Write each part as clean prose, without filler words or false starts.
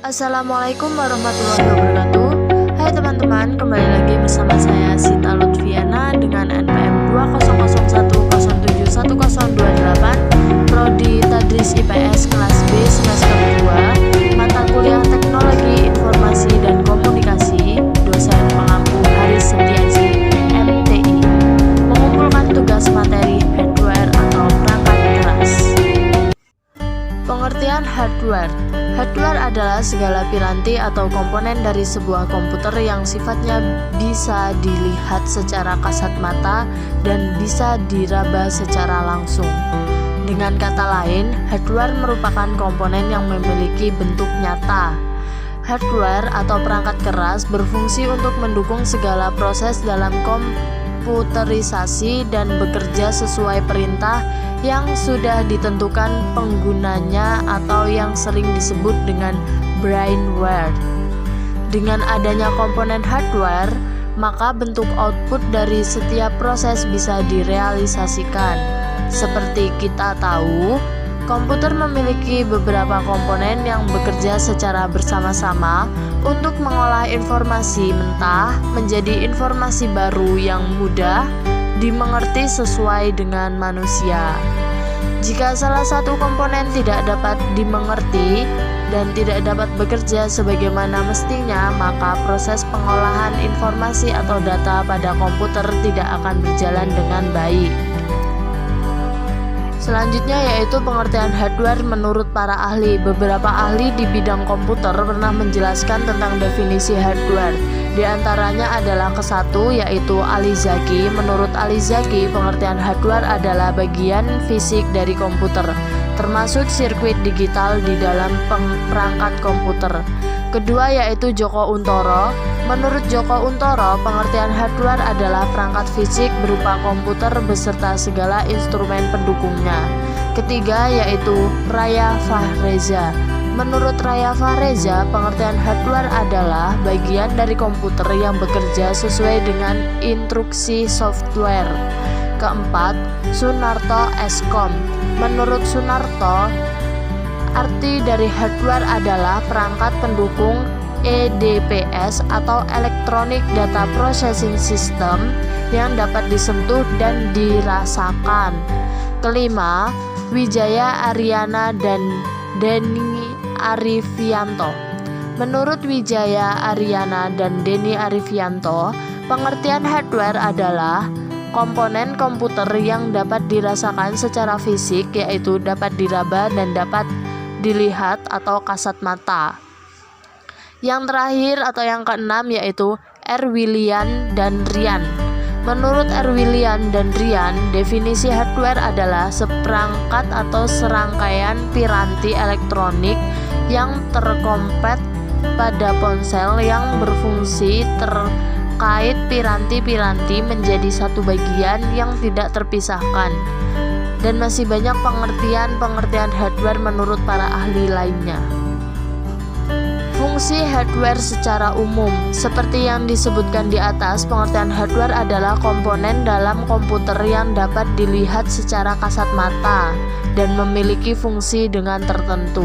Assalamualaikum warahmatullahi wabarakatuh. Hai teman-teman, kembali lagi bersama saya Sita Lutfiana dengan NPM 2001071028, Prodi Tadris IPS kelas B semester 2, mata kuliah Teknologi Informasi dan Komunikasi, dosen pengampu Haris Setiaji, MTI, mengumpulkan tugas materi hardware atau perangkat keras. Pengertian hardware. Hardware adalah segala piranti atau komponen dari sebuah komputer yang sifatnya bisa dilihat secara kasat mata dan bisa diraba secara langsung. Dengan kata lain, hardware merupakan komponen yang memiliki bentuk nyata. Hardware atau perangkat keras berfungsi untuk mendukung segala proses dalam komputerisasi dan bekerja sesuai perintah yang sudah ditentukan penggunanya atau yang sering disebut dengan brainware. Dengan adanya komponen hardware, maka bentuk output dari setiap proses bisa direalisasikan. Seperti kita tahu, komputer memiliki beberapa komponen yang bekerja secara bersama-sama untuk mengolah informasi mentah menjadi informasi baru yang mudah dimengerti sesuai dengan manusia. Jika salah satu komponen tidak dapat dimengerti dan tidak dapat bekerja sebagaimana mestinya, maka proses pengolahan informasi atau data pada komputer tidak akan berjalan dengan baik. Selanjutnya yaitu pengertian hardware menurut para ahli. Beberapa ahli di bidang komputer pernah menjelaskan tentang definisi hardware. Di antaranya adalah kesatu yaitu Alizaki. Menurut Alizaki, pengertian hardware adalah bagian fisik dari komputer, termasuk sirkuit digital di dalam perangkat komputer. Kedua yaitu Joko Untoro. Menurut Joko Untoro, pengertian hardware adalah perangkat fisik berupa komputer beserta segala instrumen pendukungnya. Ketiga yaitu Raya Fahreza. Menurut Raya Fahreza, pengertian hardware adalah bagian dari komputer yang bekerja sesuai dengan instruksi software. Keempat, Sunarto Eskom. Menurut Sunarto, arti dari hardware adalah perangkat pendukung EDPS atau Electronic Data Processing System yang dapat disentuh dan dirasakan. Kelima, Wijaya Aryana dan Denny Arifianto. Menurut Wijaya Aryana dan Denny Arifianto, pengertian hardware adalah komponen komputer yang dapat dirasakan secara fisik, yaitu dapat diraba dan dapat dilihat atau kasat mata. Yang terakhir atau yang keenam yaitu Erwilian dan Rian. Menurut Erwilian dan Rian, definisi hardware adalah seperangkat atau serangkaian piranti elektronik yang terkompet pada ponsel yang berfungsi terkait piranti-piranti menjadi satu bagian yang tidak terpisahkan. Dan masih banyak pengertian hardware menurut para ahli lainnya. Fungsi hardware secara umum. Seperti yang disebutkan di atas, pengertian hardware adalah komponen dalam komputer yang dapat dilihat secara kasat mata dan memiliki fungsi dengan tertentu.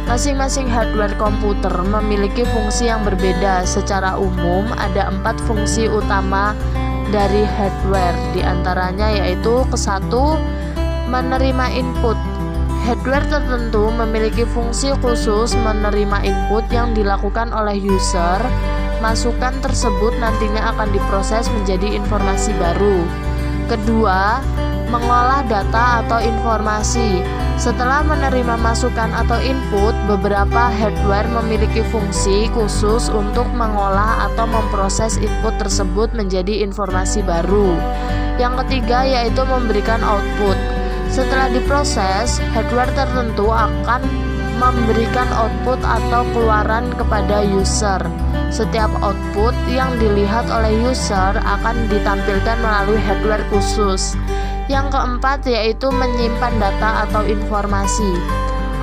Masing-masing hardware komputer memiliki fungsi yang berbeda. Secara umum, ada 4 fungsi utama dari hardware. Di antaranya yaitu kesatu, menerima input. Hardware tertentu memiliki fungsi khusus menerima input yang dilakukan oleh user. Masukan tersebut nantinya akan diproses menjadi informasi baru. Kedua, mengolah data atau informasi. Setelah menerima masukan atau input, beberapa hardware memiliki fungsi khusus untuk mengolah atau memproses input tersebut menjadi informasi baru. Yang ketiga yaitu memberikan output. Setelah diproses, hardware tertentu akan memberikan output atau keluaran kepada user. Setiap output yang dilihat oleh user akan ditampilkan melalui hardware khusus. Yang keempat yaitu menyimpan data atau informasi.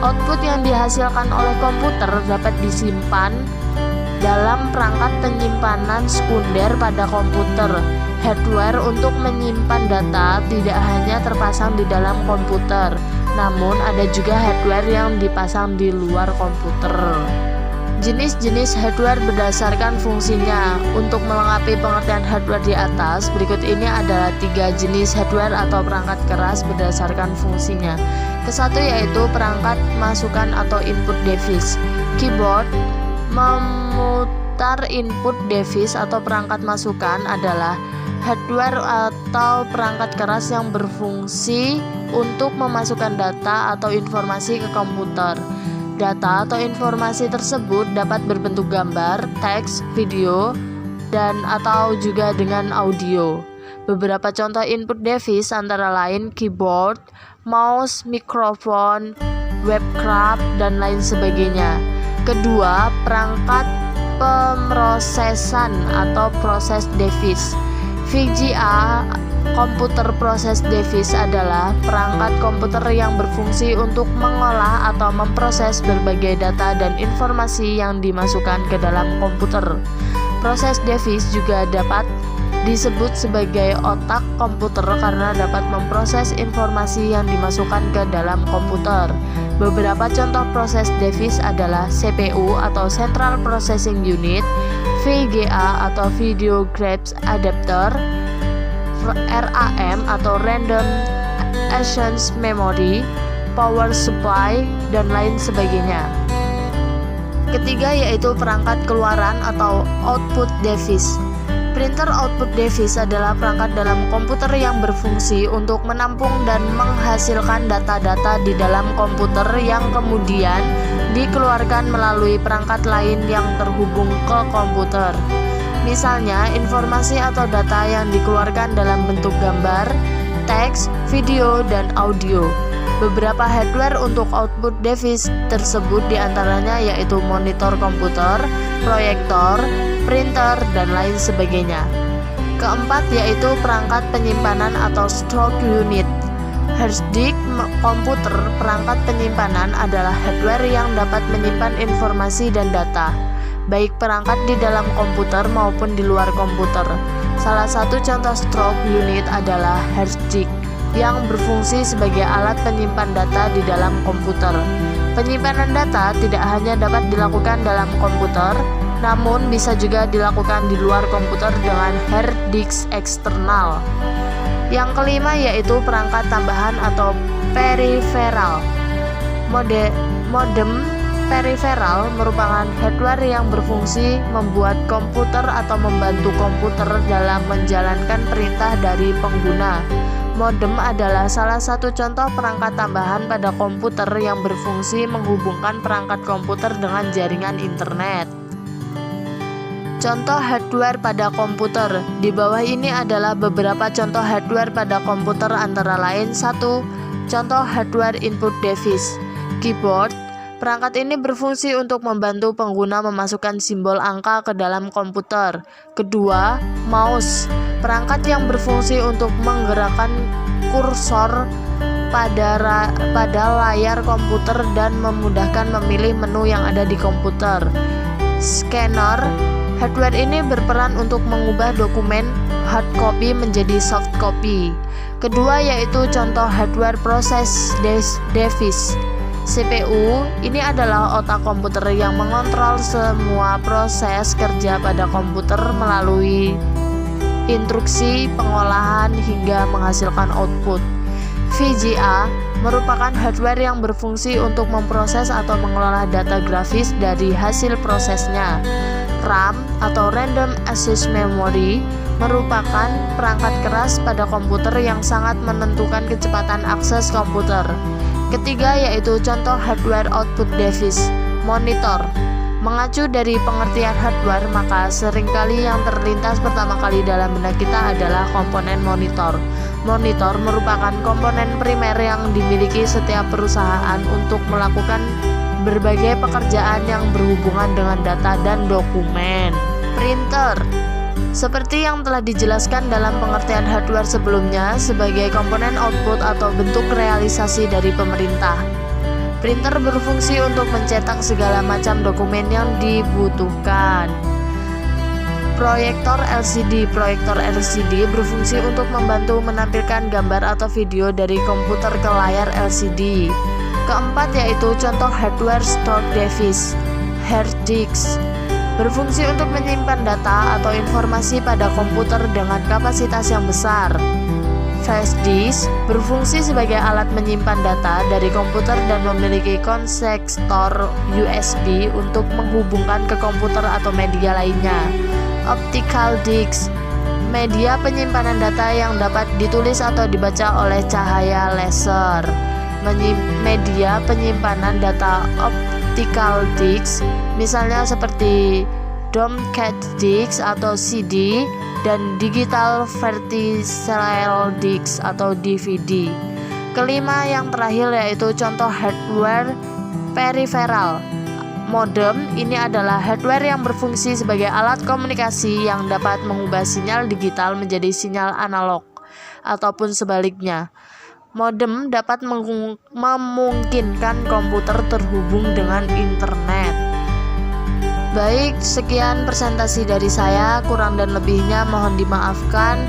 Output yang dihasilkan oleh komputer dapat disimpan dalam perangkat penyimpanan sekunder pada komputer. Hardware untuk menyimpan data tidak hanya terpasang di dalam komputer, namun ada juga hardware yang dipasang di luar komputer. Jenis-jenis hardware berdasarkan fungsinya. Untuk melengkapi pengertian hardware di atas, berikut ini adalah 3 jenis hardware atau perangkat keras berdasarkan fungsinya. Kesatu yaitu perangkat masukan atau input device. Keyboard memutar input device atau perangkat masukan adalah hardware atau perangkat keras yang berfungsi untuk memasukkan data atau informasi ke komputer. Data atau informasi tersebut dapat berbentuk gambar, teks, video, dan atau juga dengan audio. Beberapa contoh input device antara lain keyboard, mouse, mikrofon, webcam, dan lain sebagainya. Kedua, perangkat pemrosesan atau process device. VGA Computer Process Device adalah perangkat komputer yang berfungsi untuk mengolah atau memproses berbagai data dan informasi yang dimasukkan ke dalam komputer. Proses device juga dapat disebut sebagai otak komputer karena dapat memproses informasi yang dimasukkan ke dalam komputer. Beberapa contoh proses device adalah CPU atau Central Processing Unit, VGA atau Video Graphics Adapter, RAM atau Random Access Memory, Power Supply, dan lain sebagainya. Ketiga yaitu perangkat keluaran atau output device. Printer output device adalah perangkat dalam komputer yang berfungsi untuk menampung dan menghasilkan data-data di dalam komputer yang kemudian dikeluarkan melalui perangkat lain yang terhubung ke komputer. Misalnya, informasi atau data yang dikeluarkan dalam bentuk gambar, teks, video, dan audio. Beberapa hardware untuk output device tersebut diantaranya yaitu monitor komputer, proyektor, printer, dan lain sebagainya. Keempat yaitu perangkat penyimpanan atau storage unit. Hard disk komputer, perangkat penyimpanan adalah hardware yang dapat menyimpan informasi dan data, baik perangkat di dalam komputer maupun di luar komputer. Salah satu contoh storage unit adalah hard disk yang berfungsi sebagai alat penyimpan data di dalam komputer. Penyimpanan data tidak hanya dapat dilakukan dalam komputer, namun bisa juga dilakukan di luar komputer dengan hard disk eksternal. Yang kelima yaitu perangkat tambahan atau peripheral. Modem peripheral merupakan hardware yang berfungsi membuat komputer atau membantu komputer dalam menjalankan perintah dari pengguna. Modem adalah salah satu contoh perangkat tambahan pada komputer yang berfungsi menghubungkan perangkat komputer dengan jaringan internet. Contoh hardware pada komputer. Di bawah ini adalah beberapa contoh hardware pada komputer antara lain 1. Contoh hardware input device. Keyboard. Perangkat ini berfungsi untuk membantu pengguna memasukkan simbol angka ke dalam komputer. Kedua, mouse. Perangkat yang berfungsi untuk menggerakkan kursor pada layar komputer dan memudahkan memilih menu yang ada di komputer. Scanner. Hardware ini berperan untuk mengubah dokumen hard copy menjadi soft copy. Kedua yaitu contoh hardware process device. CPU ini adalah otak komputer yang mengontrol semua proses kerja pada komputer melalui instruksi, pengolahan, hingga menghasilkan output. VGA merupakan hardware yang berfungsi untuk memproses atau mengelola data grafis dari hasil prosesnya. RAM atau Random Access Memory merupakan perangkat keras pada komputer yang sangat menentukan kecepatan akses komputer. Ketiga yaitu contoh hardware output device. Monitor. Mengacu dari pengertian hardware, maka seringkali yang terlintas pertama kali dalam benak kita adalah komponen monitor. Monitor merupakan komponen primer yang dimiliki setiap perusahaan untuk melakukan berbagai pekerjaan yang berhubungan dengan data dan dokumen. Printer. Seperti yang telah dijelaskan dalam pengertian hardware sebelumnya sebagai komponen output atau bentuk realisasi dari pemerintah. Printer berfungsi untuk mencetak segala macam dokumen yang dibutuhkan. Proyektor LCD. Proyektor LCD berfungsi untuk membantu menampilkan gambar atau video dari komputer ke layar LCD. Keempat yaitu contoh hardware storage device. hard disk berfungsi untuk menyimpan data atau informasi pada komputer dengan kapasitas yang besar. Flash disk berfungsi sebagai alat menyimpan data dari komputer dan memiliki konsektor USB untuk menghubungkan ke komputer atau media lainnya. Optical disk, media penyimpanan data yang dapat ditulis atau dibaca oleh cahaya laser. Media penyimpanan data optical disk misalnya seperti Domcat disk atau CD dan digital vertical disk atau DVD. Kelima yang terakhir yaitu contoh hardware peripheral. Modem ini adalah hardware yang berfungsi sebagai alat komunikasi yang dapat mengubah sinyal digital menjadi sinyal analog ataupun sebaliknya. Modem dapat memungkinkan komputer terhubung dengan internet. Baik, sekian presentasi dari saya, kurang dan lebihnya mohon dimaafkan.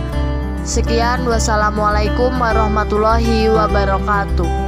Sekian, wassalamualaikum warahmatullahi wabarakatuh.